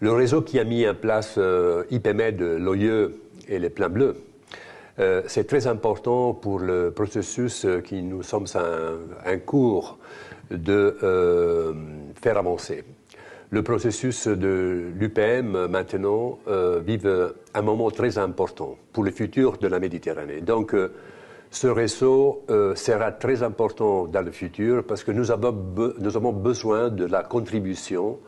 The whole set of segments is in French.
Le réseau qui a mis en place IPMED, l'OIE et les plans bleus, c'est très important pour le processus qui nous sommes en cours de faire avancer. Le processus de l'UPM, maintenant, vive un moment très important pour le futur de la Méditerranée. Donc, ce réseau sera très important dans le futur parce que nous avons besoin de la contribution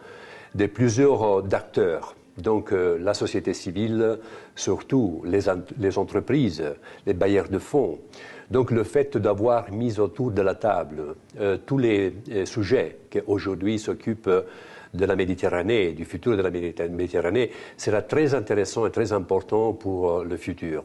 de plusieurs acteurs. Donc la société civile, surtout les entreprises, les bailleurs de fonds. Donc le fait d'avoir mis autour de la table tous les sujets qui aujourd'hui s'occupent de la Méditerranée, du futur de la Méditerranée, sera très intéressant et très important pour le futur.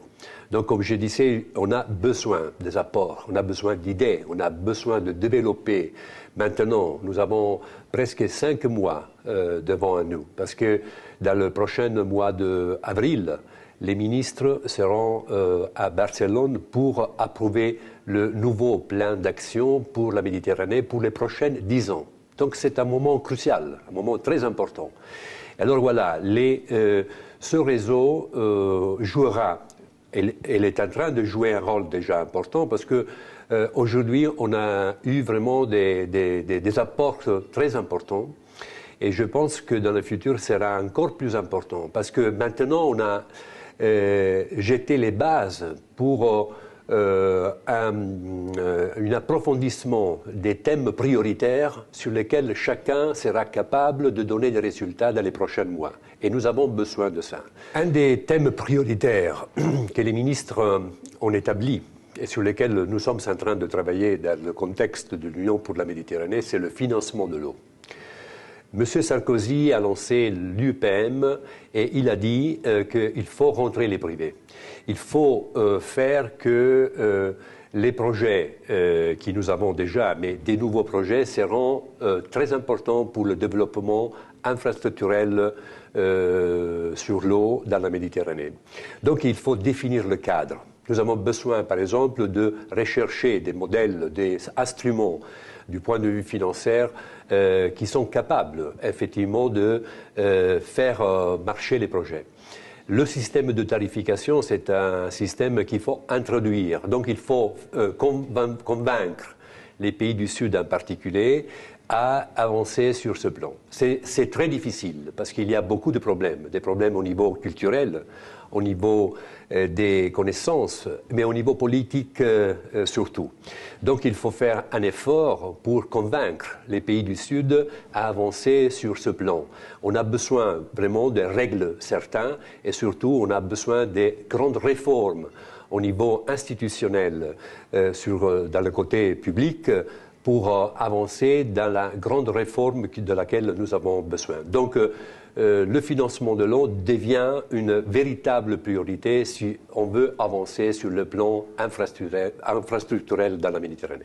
Donc, comme je disais, on a besoin des apports, on a besoin d'idées, on a besoin de développer. Maintenant, nous avons presque 5 mois devant nous, parce que dans le prochain mois d'avril, les ministres seront à Barcelone pour approuver le nouveau plan d'action pour la Méditerranée pour les prochaines 10 ans. Donc c'est un moment crucial, un moment très important. Alors voilà, ce réseau jouera, elle est en train de jouer un rôle déjà important parce que aujourd'hui on a eu vraiment des apports très importants et je pense que dans le futur sera encore plus important parce que maintenant on a jeté les bases pour un approfondissement des thèmes prioritaires sur lesquels chacun sera capable de donner des résultats dans les prochains mois. Et nous avons besoin de ça. Un des thèmes prioritaires que les ministres ont établi et sur lesquels nous sommes en train de travailler dans le contexte de l'Union pour la Méditerranée, c'est le financement de l'eau. M. Sarkozy a lancé l'UPM et il a dit qu'il faut rentrer les privés. Il faut faire que les projets que nous avons déjà, mais des nouveaux projets, seront très importants pour le développement infrastructurel sur l'eau dans la Méditerranée. Donc il faut définir le cadre. Nous avons besoin, par exemple, de rechercher des modèles, des instruments du point de vue financier qui sont capables, effectivement, de faire marcher les projets. Le système de tarification, c'est un système qu'il faut introduire. Donc, il faut convaincre les pays du Sud en particulier à avancer sur ce plan. C'est très difficile parce qu'il y a beaucoup de problèmes, des problèmes au niveau culturel, au niveau des connaissances, mais au niveau politique surtout. Donc il faut faire un effort pour convaincre les pays du Sud à avancer sur ce plan. On a besoin vraiment de règles certaines et surtout on a besoin de grandes réformes au niveau institutionnel dans le côté public pour avancer dans la grande réforme de laquelle nous avons besoin. Donc, le financement de l'eau devient une véritable priorité si on veut avancer sur le plan infrastructurel dans la Méditerranée.